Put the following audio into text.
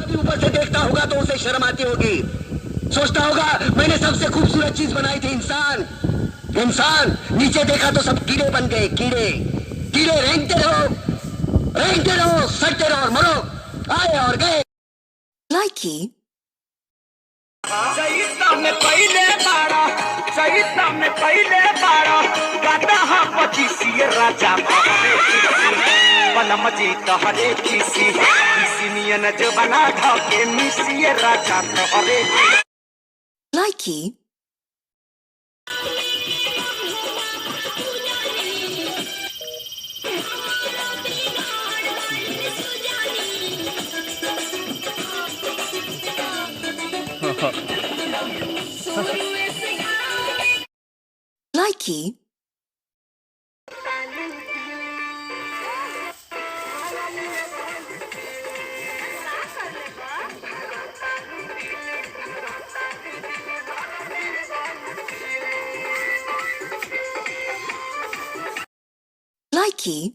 कभी ऊपर से देखता होगा तो उसे शर्म आती होगी। सोचता होगा मैंने सबसे खूबसूरत चीज बनाई थी, इंसान। इंसान नीचे देखा तो सब कीड़े बन गए, कीड़े। कीड़े रेंगते रहो, सटते रहो और मरो। आए और गए। Likey, सही सामने पहले बाड़ा, सही सामने पहले बाड़ा, गाता हाँ पचीसी राजा पलम जी तहरे किसी किसी नियन जो बना धोके मिसी राजा तहरे। Likey, Likey, Likey.